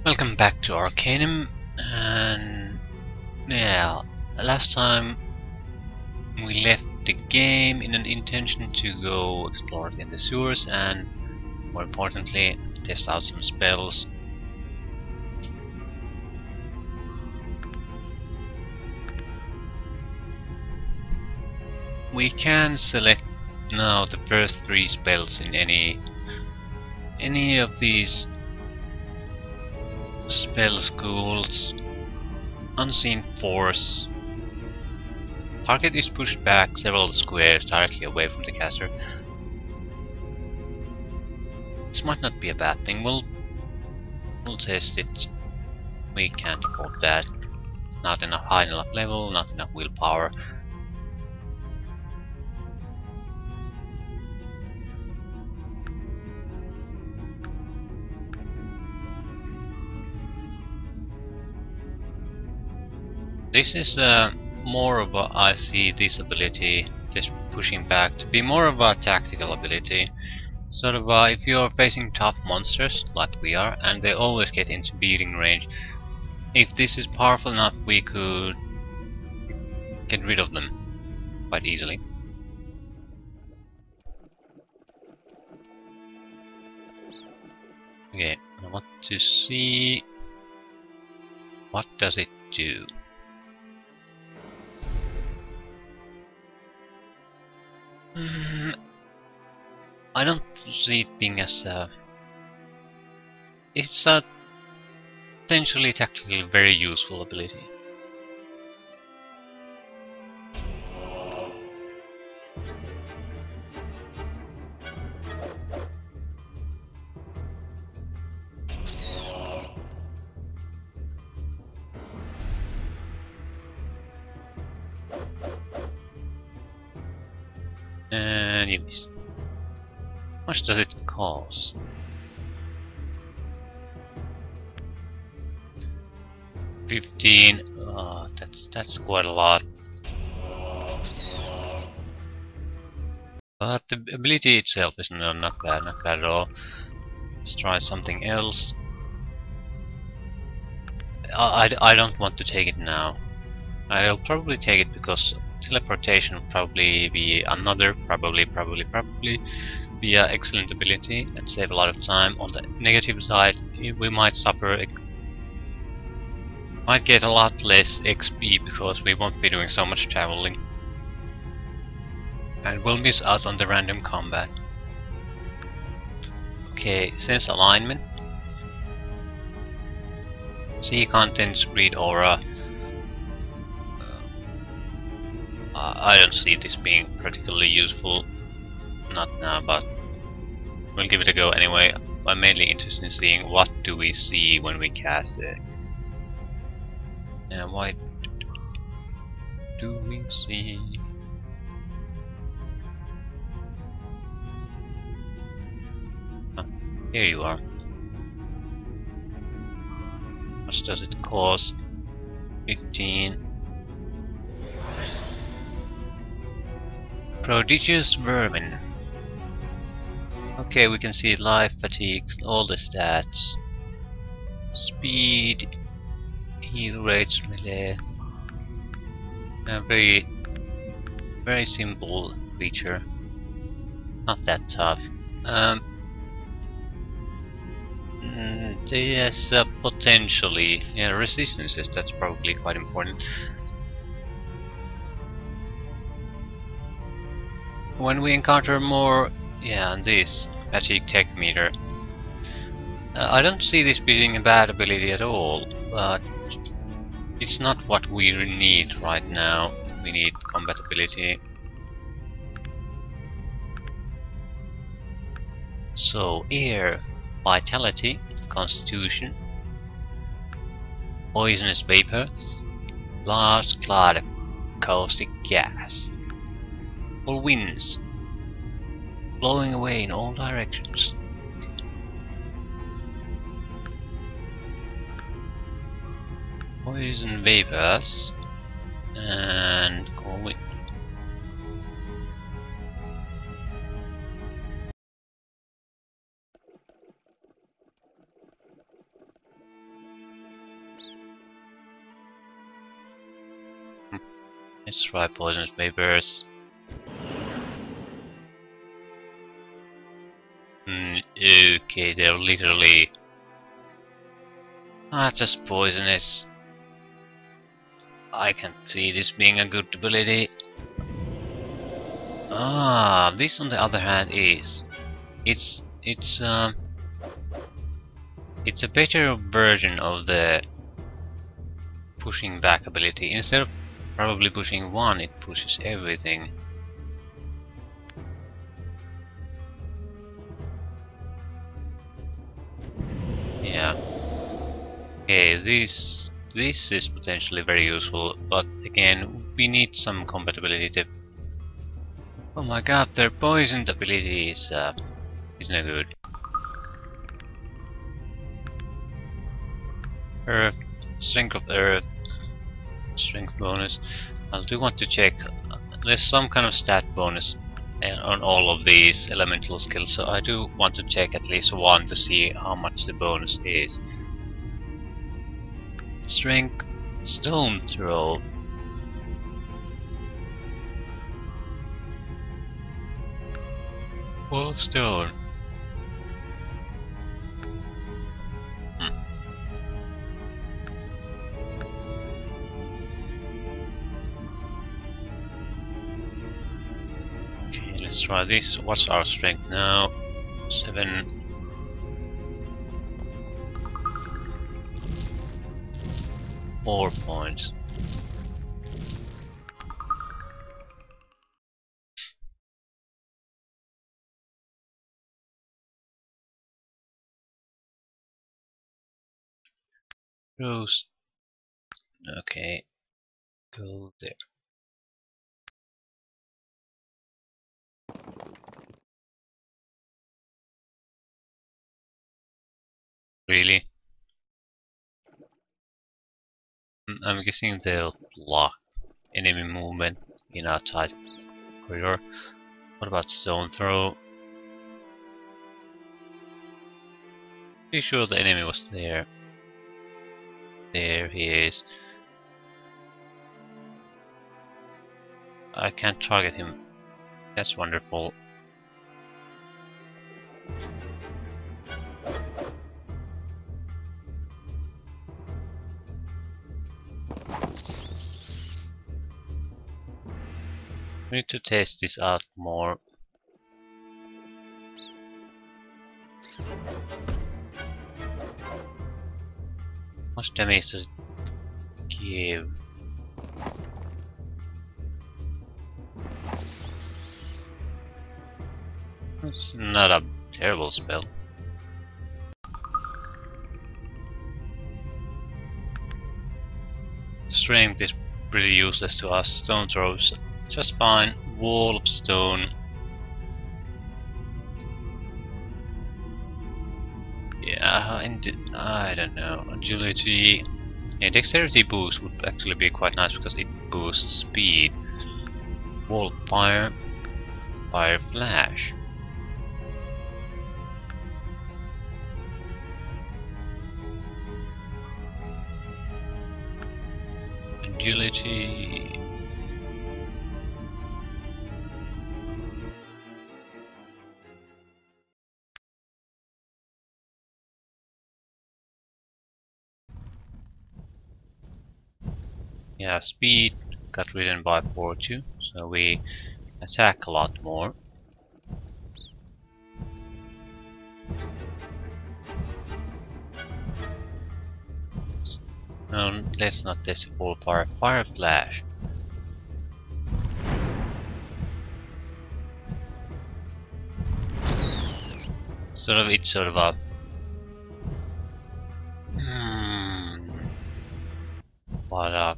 Welcome back to Arcanum, and yeah, last time we left the game in an intention to go explore in the sewers and, more importantly, test out some spells. We can select now the first 3 spells in any of these spell schools. Unseen Force. Target is pushed back several squares directly away from the caster. This might not be a bad thing. We'll test it. We can't afford that. Not enough high enough level, not enough willpower. This is more of a, I see this ability, this pushing back, to be more of a tactical ability. Sort of if you're facing tough monsters, like we are, and they always get into beating range, if this is powerful enough, we could get rid of them quite easily. Okay, I want to see what does it do. I don't see it being as it's a potentially tactically very useful ability. And you missed. How much does it cost? 15. That's quite a lot. But the ability itself is not bad at all. Let's try something else. I don't want to take it now. I'll probably take it because teleportation will probably be another, probably be an excellent ability and save a lot of time. On the negative side, we might suffer, might get a lot less XP because we won't be doing so much traveling. And we'll miss out on the random combat. Okay, sense alignment. See contents, read aura. I don't see this being particularly useful. Not now, but we'll give it a go anyway. I'm mainly interested in seeing what do we see when we cast it. And what do we see? Oh, here you are. How much does it cost? 15. Prodigious Vermin. Okay, we can see life, fatigue, all the stats. Speed, heal rates, melee. A very simple creature. Not that tough. Yes, potentially. Yeah, resistances, that's probably quite important. When we encounter more, and this magic tech meter, I don't see this being a bad ability at all, but it's not what we need right now. We need compatibility. So air, vitality, constitution, poisonous vapors, large cloud of caustic gas. All winds, blowing away in all directions. Poison vapors and cold wind. Let's try poisonous vapors. Okay, they're literally just poisonous. I can't see this being a good ability. This on the other hand is. It's a better version of the pushing back ability. Instead of probably pushing one, it pushes everything. Yeah. Okay, this is potentially very useful, but again, we need some compatibility to. Oh my god, their poisoned ability is no good. Earth, strength of earth, strength bonus. I do want to check. There's some kind of stat bonus on all of these elemental skills, so I do want to check at least one to see how much the bonus is. Strength, stone throw. Wall of stone. Okay, let's try this. What's our strength now? 7. 4 points. Rose. Okay, go there. Really? I'm guessing they'll block enemy movement in our tight corridor. What about stone throw? Pretty sure the enemy was there. There he is. I can't target him. That's wonderful. We need to test this out more. How much damage does it give? It's not a terrible spell. Strength is pretty useless to us. Stone throws just fine. Wall of stone. Yeah, and I don't know. Agility. Yeah, dexterity boost would actually be quite nice because it boosts speed. Wall of fire. Fire flash. Agility. Yeah, speed got ridden by 4 too, so we attack a lot more. No, let's not test the full fire. Fire flash. It's sort of a. But I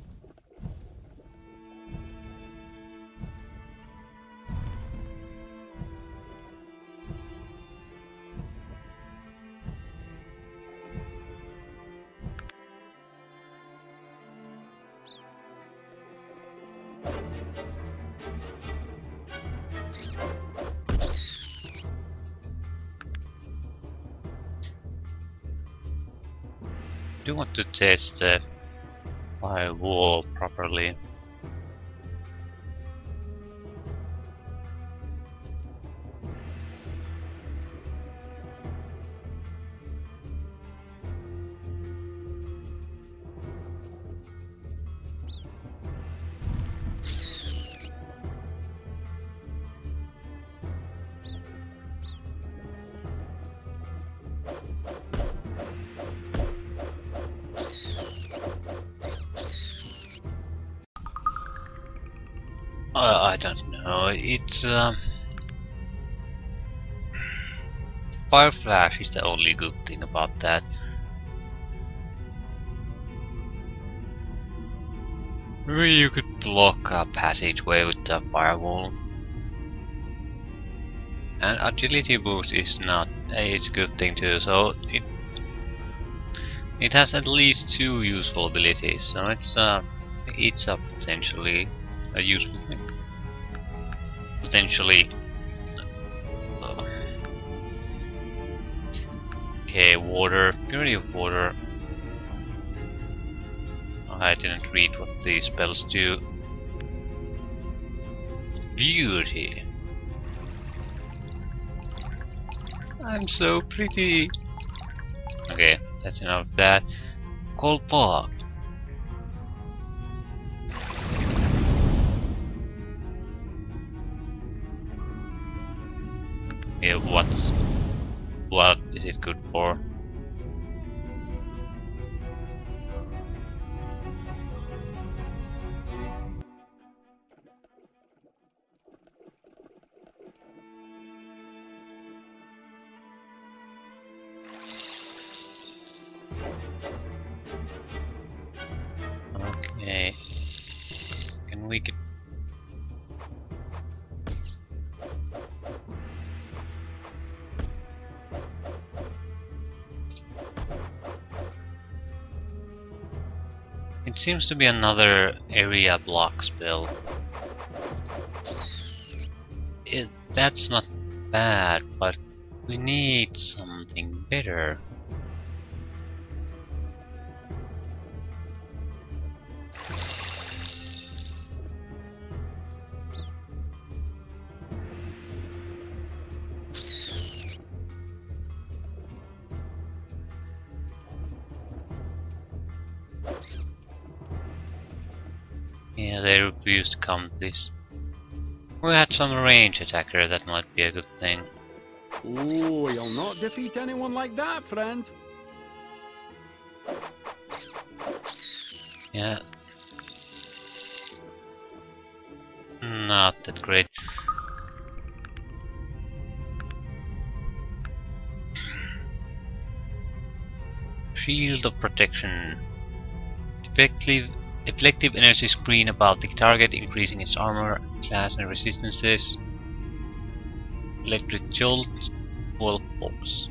do want to test the firewall properly. I don't know. It's Fire Flash is the only good thing about that. Maybe you could block a passageway with the firewall. And agility boost is not. It's a good thing too. So it has at least two useful abilities. So it's a potentially a useful thing. Potentially. uh, Okay, water. Purity of water. I didn't read what these spells do. Beauty. I'm so pretty. Okay, that's enough of that. Cold fog. Yeah, what is it good for? Okay. Can we get... It seems to be another area block spell. That's not bad, but we need something better. Yeah, they refused to come to this. We had some range attacker, that might be a good thing. Oh, you'll not defeat anyone like that, friend. Yeah. Not that great. Shield of protection. Deflective energy screen above the target, increasing its armor class and resistances. Electric jolt, wolf force.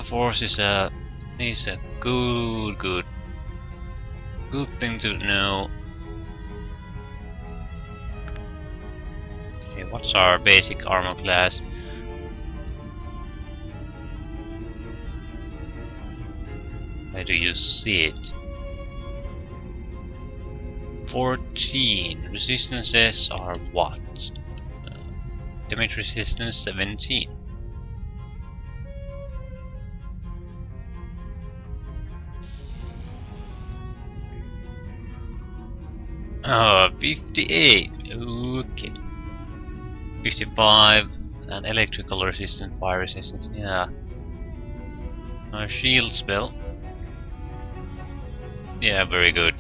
Force is a good thing to know. Okay, what's our basic armor class? Where do you see it? 14. Resistances are what? Damage resistance 17. 58. Okay. 55. And electrical resistance, fire resistance. Yeah. Shield spell. Yeah, very good.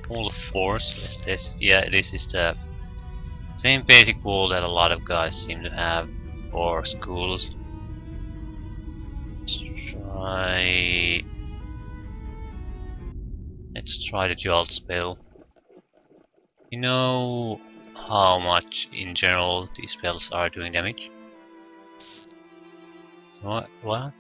Wall of force. Let's test it. Yeah, this is the same basic wall that a lot of guys seem to have for schools. Let's try the jolt spell. You know how much in general these spells are doing damage? What? What?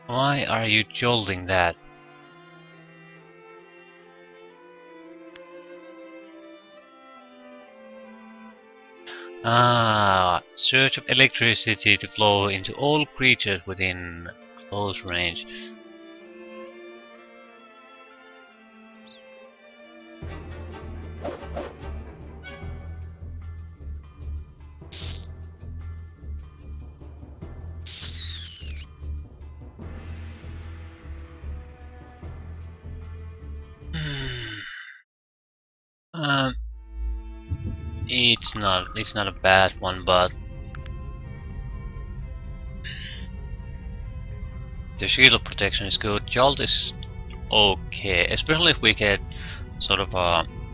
Why are you jolting that? Surge of electricity to flow into all creatures within close range. Hmm. It's not a bad one, but the shield of protection is good. Jolt is okay, especially if we get sort of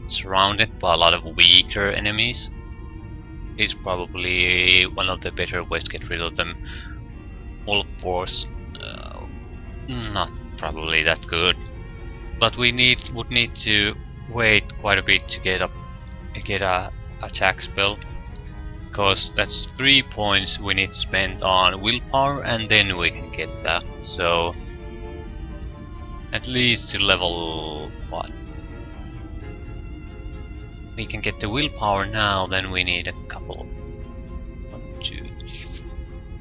surrounded by a lot of weaker enemies. It's probably one of the better ways to get rid of them. All force, not probably that good, but we would need to wait quite a bit to get a attack spell, because that's 3 points we need to spend on willpower, and then we can get that. So at least to level what? We can get the willpower now, then we need a couple. 1, 2,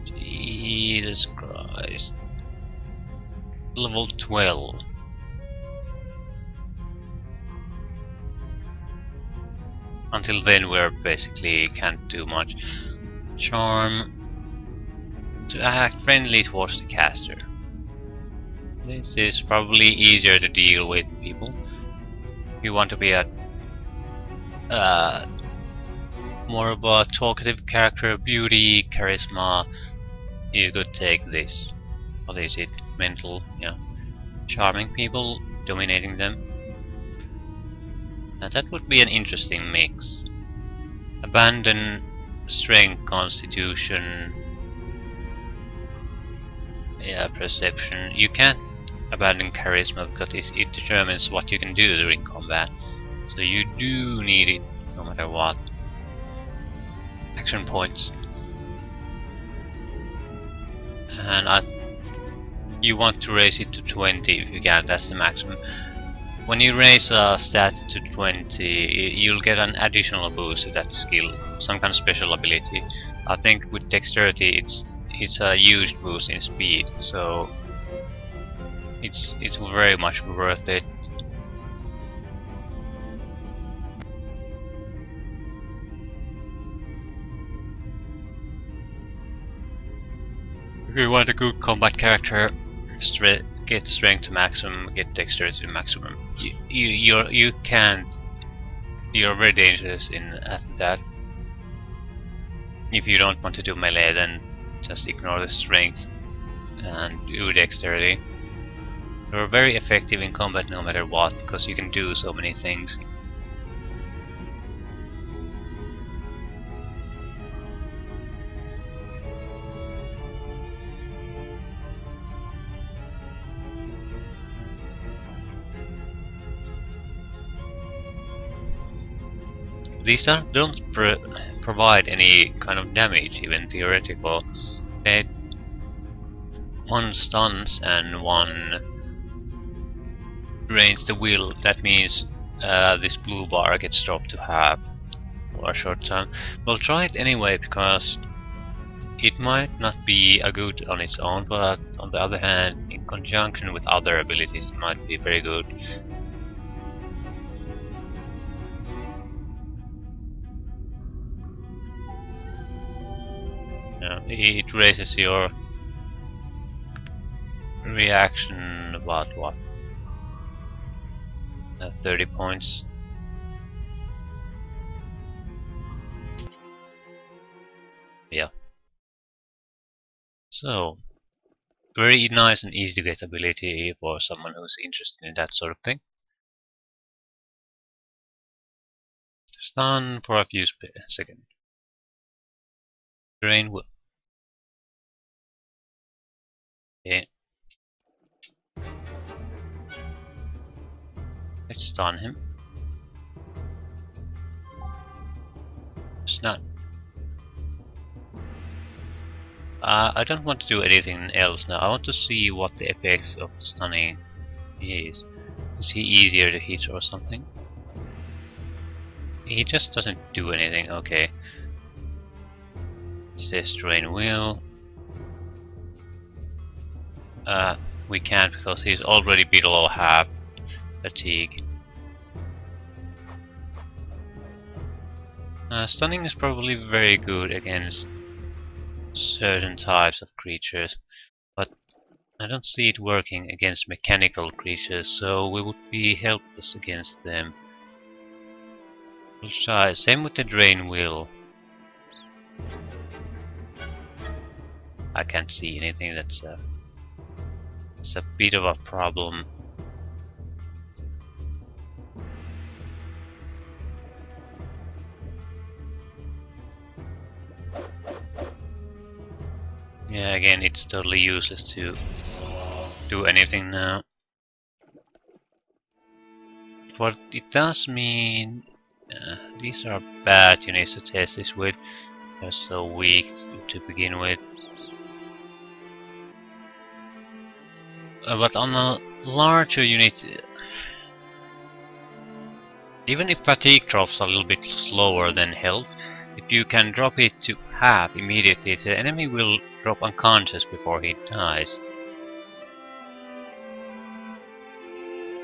3. Jesus Christ. Level 12. Until then we're basically can't do much. Charm. To act friendly towards the caster. This is probably easier to deal with people. If you want to be a more of a talkative character, beauty, charisma, you could take this. What is it? Mental, yeah. Charming people, dominating them. Now that would be an interesting mix. Abandon, strength, constitution, yeah, perception. You can't abandon charisma because it determines what you can do during combat. So you do need it no matter what. Action points. And you want to raise it to 20 if you can, that's the maximum. When you raise a stat to 20, you'll get an additional boost to that skill, some kind of special ability. I think with dexterity it's a huge boost in speed, so it's very much worth it. If you want a good combat character, get strength to maximum, get dexterity to maximum. You can't. You're very dangerous in after that. If you don't want to do melee, then just ignore the strength and do dexterity. You're very effective in combat no matter what, because you can do so many things. These don't provide any kind of damage, even theoretical. They one stuns and one drains the will. That means this blue bar gets dropped to half for a short time. We'll try it anyway because it might not be a good on its own, but on the other hand, in conjunction with other abilities, it might be very good. It raises your reaction about what? 30 points. Yeah. So, very nice and easy to get ability for someone who's interested in that sort of thing. Stun for a few seconds. Drain will. Okay. Let's stun him. Stun. I don't want to do anything else now. I want to see what the effects of stunning is. Is he easier to hit or something? He just doesn't do anything. Okay. It says drain will. We can't because he's already below half fatigue. Stunning is probably very good against certain types of creatures, but I don't see it working against mechanical creatures, so we would be helpless against them. We'll try. Same with the drain wheel. I can't see anything. It's a bit of a problem. Yeah, again, it's totally useless to do anything now. What it does mean, these are bad units to test this with. They're so weak to begin with. But on a larger unit, even if fatigue drops a little bit slower than health, if you can drop it to half immediately, the enemy will drop unconscious before he dies.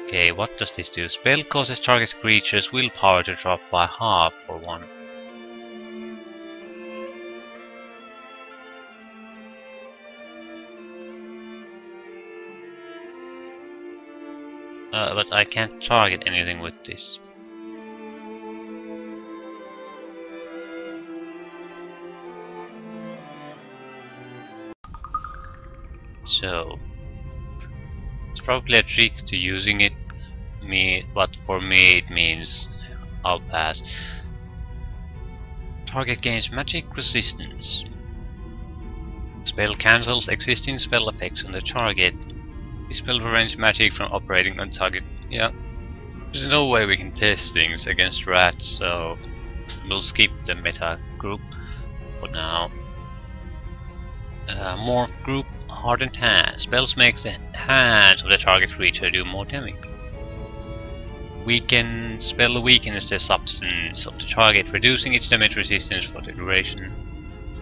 Okay, what does this do? Spell causes target creature's willpower to drop by half for 1. But I can't target anything with this. So it's probably a trick to using it, but for me it means I'll pass. Target gains magic resistance. Spell cancels existing spell effects on the target. This spell prevents magic from operating on target. Yeah, there's no way we can test things against rats, so we'll skip the meta group for now. Morph group, hardened hands. Spells makes the hands of the target creature do more damage. Weaken. Spell weakens the substance of the target, reducing its damage resistance for the duration.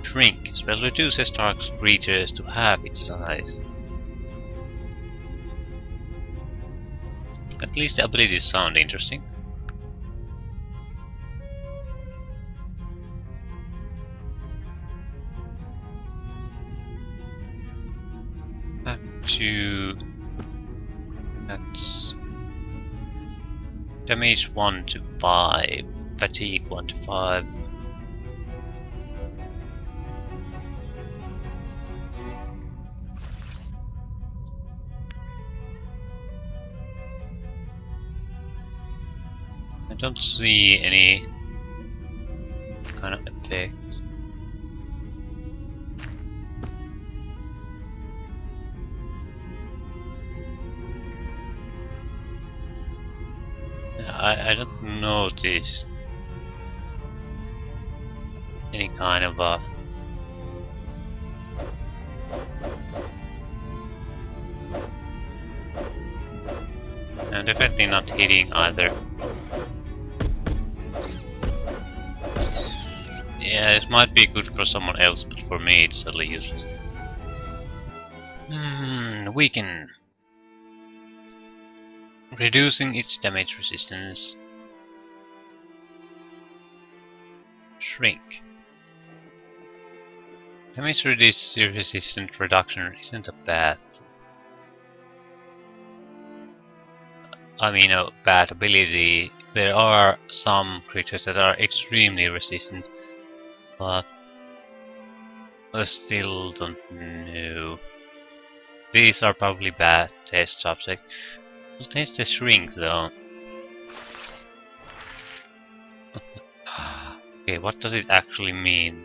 Shrink. Spell reduces target creatures to half its size. At least the abilities sound interesting. That's damage 1 to 5, fatigue 1 to 5. I don't see any kind of effect. I don't notice any kind of a and definitely not hitting either. Yeah, it might be good for someone else, but for me it's totally useless. Weaken. Reducing its damage resistance. Shrink. Damage resistance reduction isn't a bad. I mean, a bad ability. There are some creatures that are extremely resistant, but I still don't know. These are probably bad test subjects. We'll test the shrink though. Okay, what does it actually mean?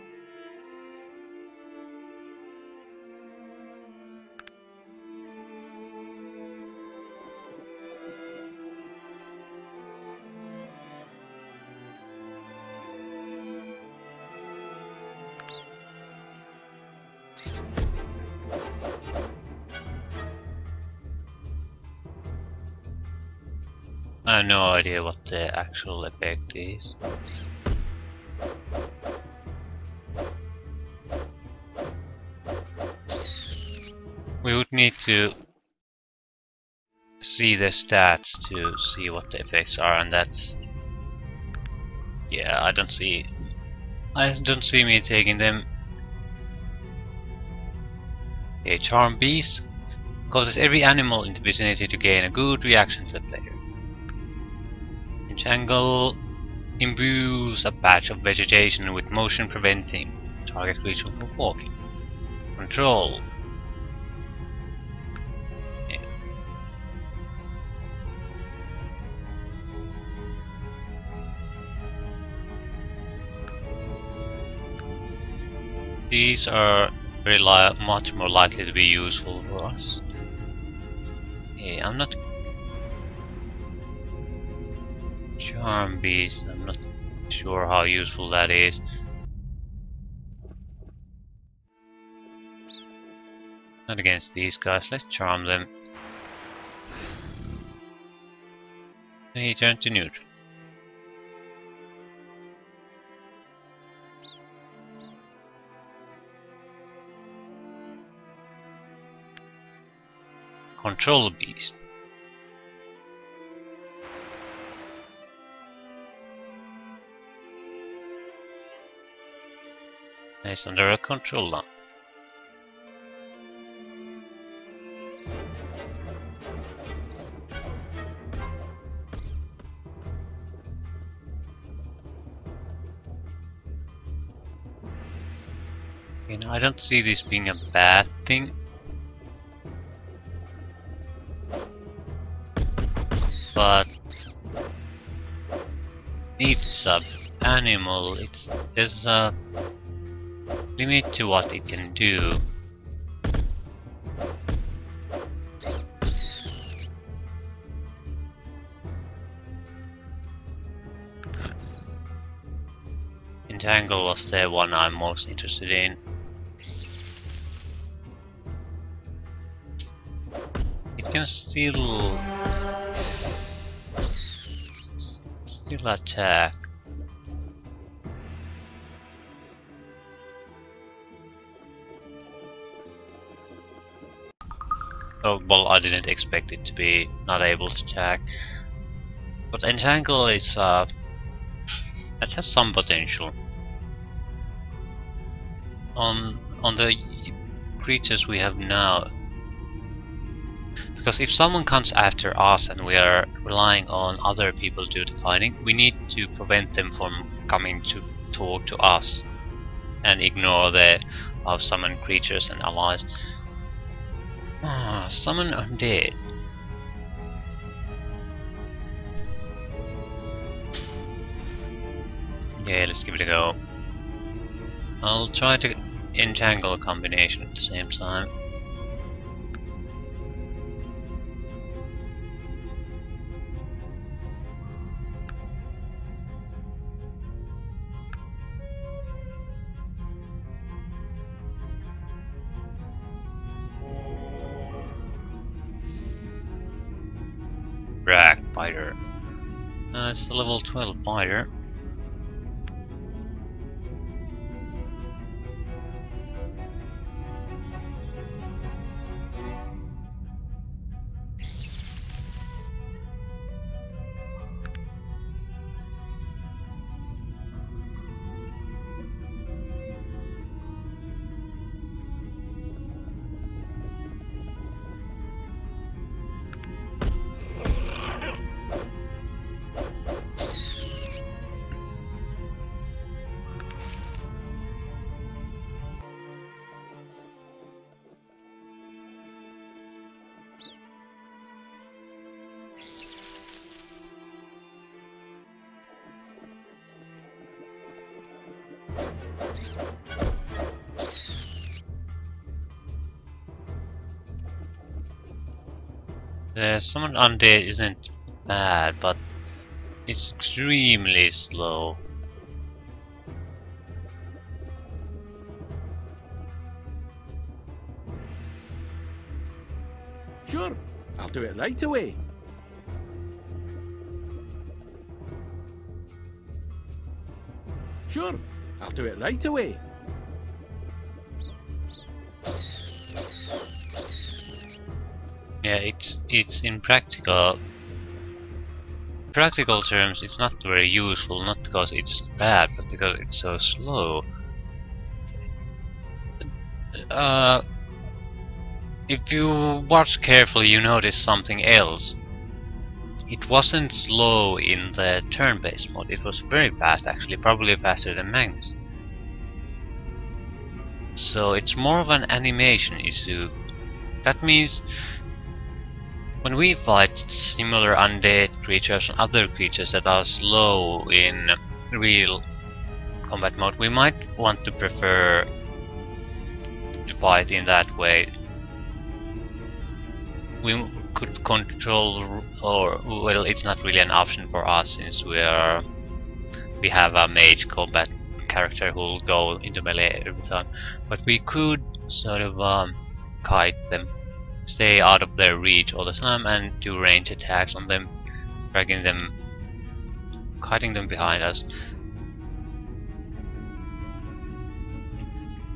I have no idea what the actual effect is. We would need to see the stats to see what the effects are, and that's... yeah, I don't see me taking them. A Charm Beast causes every animal in the vicinity to gain a good reaction to the player. Entangle imbues a patch of vegetation with motion preventing target creature from walking. Control. Yeah. These are much more likely to be useful for us. Yeah, I'm not Charm Beast, I'm not sure how useful that is. Not against these guys, let's charm them. And he turned to neutral. Control Beast. It's under a control now. And I don't see this being a bad thing. But it's an animal, there's a limit to what it can do. Entangle was the one I'm most interested in. It can still attack. Oh, well, I didn't expect it to be not able to attack. But Entangle is it has some potential. On the creatures we have now. Because if someone comes after us and we are relying on other people to do the fighting, we need to prevent them from coming to talk to us and ignore the summoned creatures and allies. Summon undead. Yeah, let's give it a go. I'll try to entangle a combination at the same time. Rack Biter. It's a level 12 biter. The summoned undead isn't bad, but it's extremely slow. Sure, I'll do it right away. Sure, I'll do it right away. Yeah, it's in practical terms it's not very useful, not because it's bad, but because it's so slow. If you watch carefully, you notice something else. it wasn't slow in the turn-based mode. It was very fast actually, probably faster than Magnus. So it's more of an animation issue. That means when we fight similar undead creatures and other creatures that are slow in real combat mode, we might want to prefer to fight in that way. We could control, or well, it's not really an option for us since we have a mage combat character who will go into melee every time, but we could sort of kite them, stay out of their reach all the time and do range attacks on them, dragging them, kiting them behind us.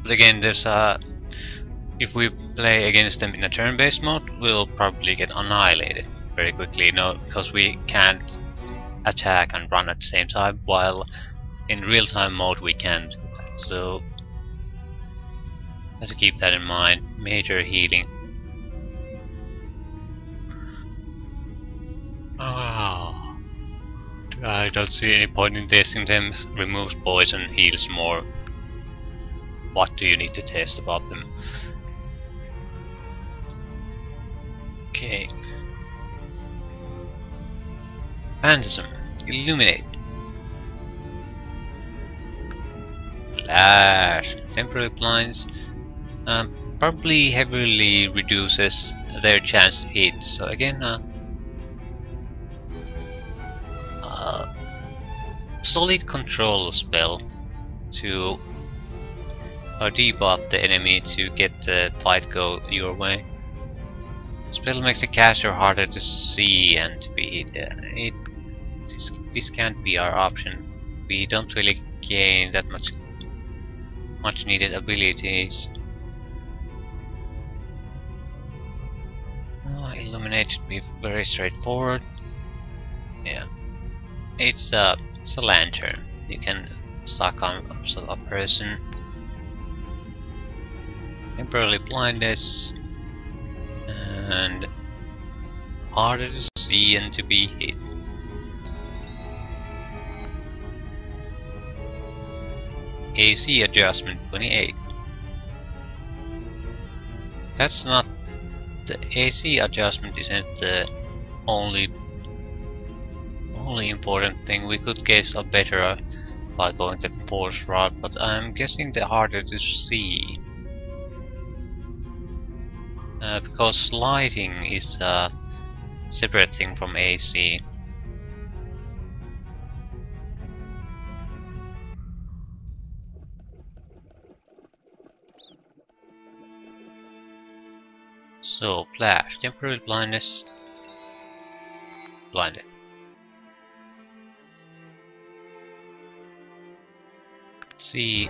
But again, there's if we play against them in a turn-based mode, we'll probably get annihilated very quickly, because we can't attack and run at the same time, while in real-time mode we can do that. So let's keep that in mind. Major healing. I don't see any point in testing them. Removes poison, heals more. What do you need to test about them? Okay. Phantasm. Illuminate. Flash. Temporary blinds. Probably heavily reduces their chance to hit. So again, solid control spell to debuff the enemy to get the fight go your way. Spell makes the caster harder to see and to be hit. This can't be our option. We don't really gain that much needed abilities. Illuminate should be very straightforward. Yeah, it's a lantern. You can suck on a person. Temporarily blindness and harder to see and to be hit. AC adjustment 28. That's not the AC adjustment isn't the only important thing. We could guess a better by going the force route, but I'm guessing the harder to see. Because lighting is a separate thing from AC. So, flash, temporary blindness, blinded. Let's see.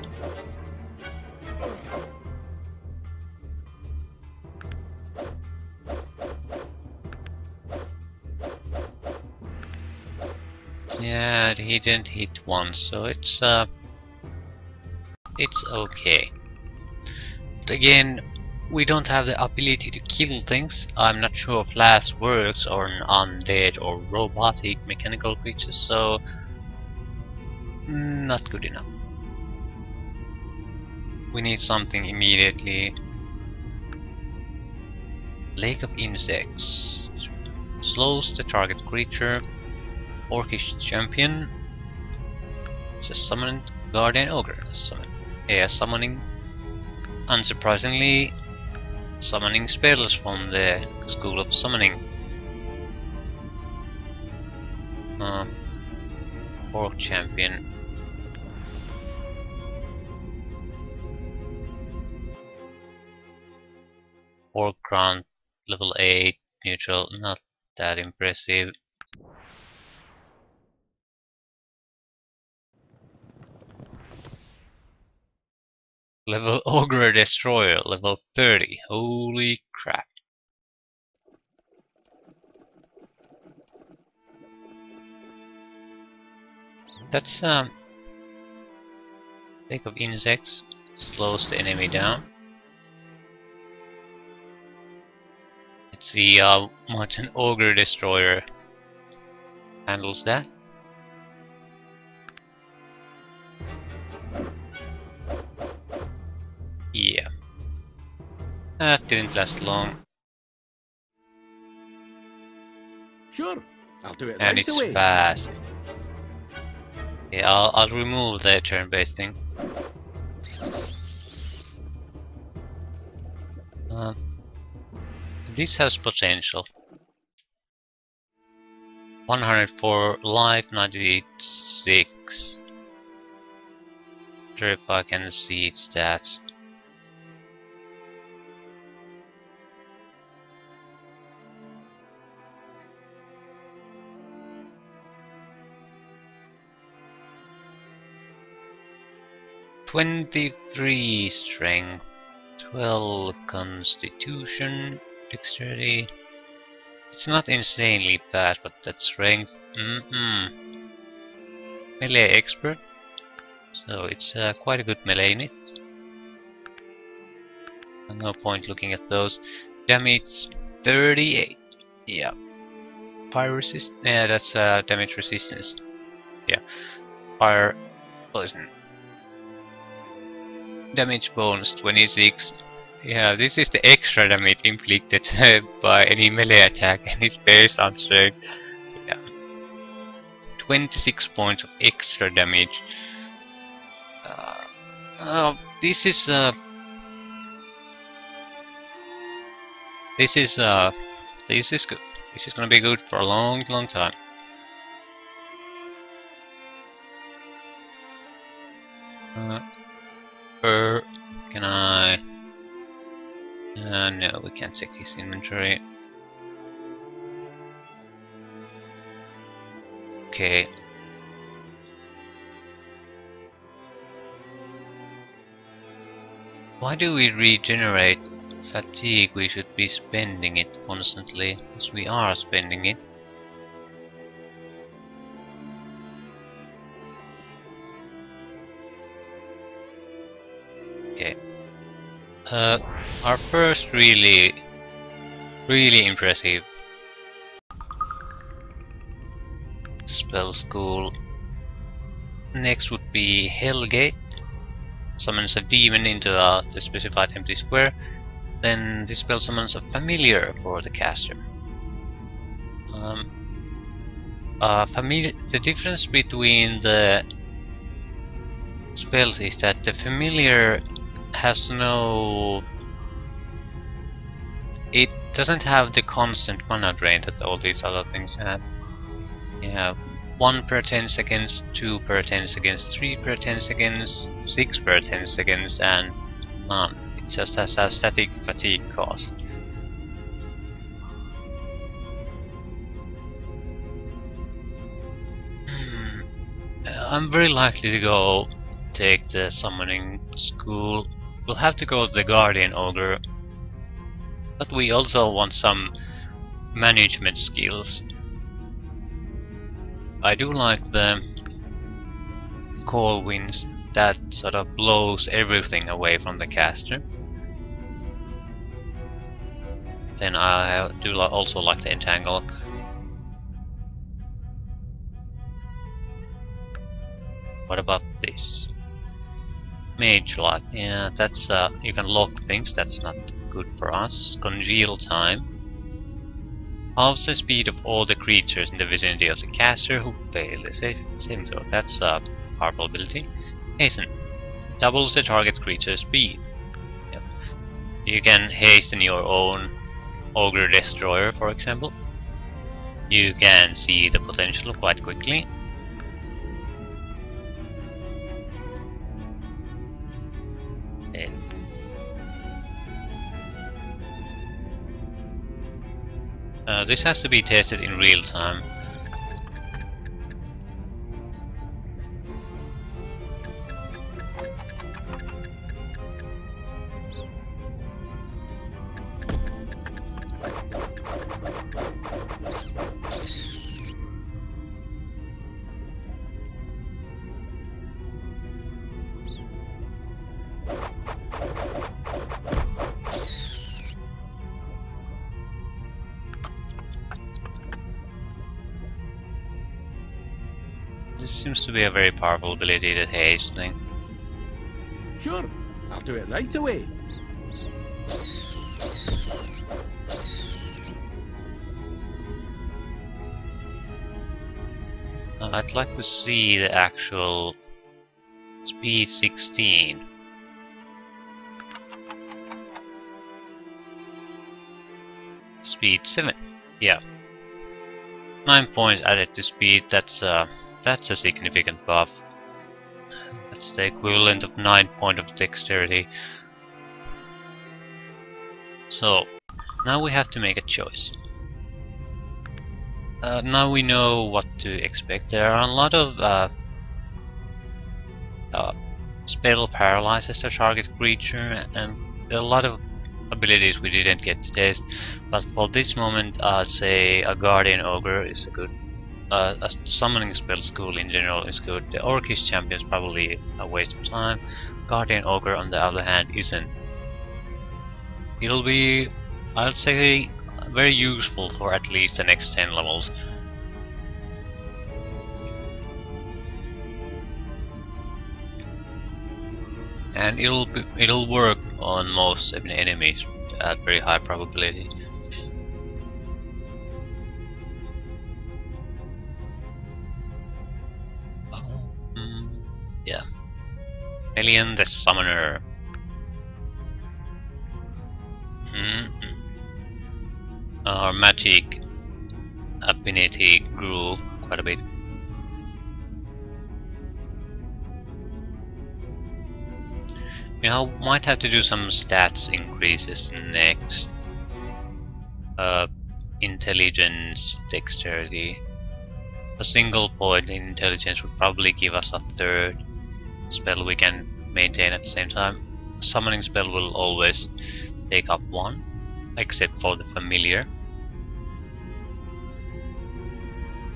Yeah, he didn't hit once, so it's okay. But again, we don't have the ability to kill things. I'm not sure if Flash works on undead or robotic mechanical creatures, so not good enough. We need something immediately. Lake of Insects slows the target creature. Orcish champion. It's a summoned guardian ogre. Summoning. Unsurprisingly, summoning spells from the School of Summoning. Orc champion. Orc Grant, level 8, neutral, not that impressive. Level Ogre Destroyer, level 30. Holy crap. That's Lake of Insects slows the enemy down. Let's see what an Ogre Destroyer handles that. Yeah. That didn't last long. Sure, I'll do it And right it's away. fast. Yeah, I'll remove the turn-based thing. This has potential. 104 life, 96. Wonder if I can see its stats. "23 strength, 12 constitution, dexterity." It's not insanely bad, but that strength. Melee expert, so it's quite a good melee in it. No point looking at those. Damage 38. Yeah. Fire resist. Yeah, that's damage resistance. Yeah. Fire poison. Damage bonus 26. Yeah, this is the extra damage inflicted by any melee attack, and it's based on strength. Yeah. 26 points of extra damage. This is good. This is gonna be good for a long time. Can I? No, we can't check his inventory. Okay. Why do we regenerate fatigue? We should be spending it constantly, as we are spending it. Okay. Our first really impressive spell school. Next would be Hellgate. Summons a demon into the specified empty square. Then this spell summons a familiar for the caster. The difference between the spells is that the familiar has no... It doesn't have the constant mana drain that all these other things have. You have 1 per 10 seconds, 2 per 10 seconds, 3 per 10 seconds, 6 per 10 seconds, and none. It just has a static fatigue cost. I'm very likely to go take the summoning school. We'll have to go to the Guardian Ogre, but we also want some management skills. I do like the Call Winds that sort of blows everything away from the caster. Then I do also like the Entangle. What about this? Mage Lock. Yeah, that's you can lock things. That's not good for us. Congeal time. Halves the speed of all the creatures in the vicinity of the caster who fail the saving throw. That's a powerful ability. Hasten. Doubles the target creature's speed. Yep. You can hasten your own Ogre Destroyer, for example. You can see the potential quite quickly. This has to be tested in real time. this seems to be a very powerful ability, the haste thing. Sure, I'll do it right away. I'd like to see the actual speed 16. Speed 7. Yeah. 9 points added to speed, that's a significant buff. That's the equivalent of 9 points of dexterity. So, now we have to make a choice. Now we know what to expect. There are a lot of spell paralyzes the target creature, and there are a lot of abilities we didn't get to test. But for this moment, I'd say a Guardian Ogre is a good. A summoning spell school in general is good. The Orcish champion is probably a waste of time. Guardian Ogre, on the other hand, isn't. It'll be, I'd say, very useful for at least the next 10 levels. And it'll work on most enemies at very high probability. Yeah. Alien the Summoner. Our magic affinity grew quite a bit. We might have to do some stats increases next. Intelligence, dexterity. A single point in intelligence would probably give us a third spell we can maintain at the same time. A summoning spell will always take up 1, except for the familiar.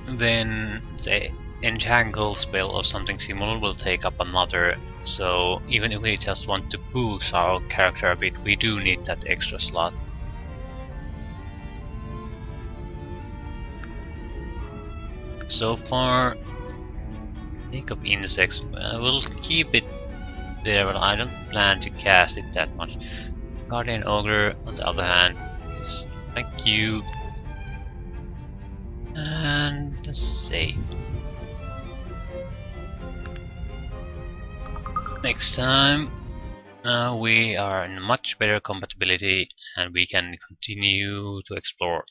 Then the entangle spell or something similar will take up another, so even if we just want to boost our character a bit, we do need that extra slot. So for sake of insects, we'll keep it there, but I don't plan to cast it that much. Guardian Ogre, on the other hand, is thank you. And save. Next time, we are in much better compatibility and we can continue to explore.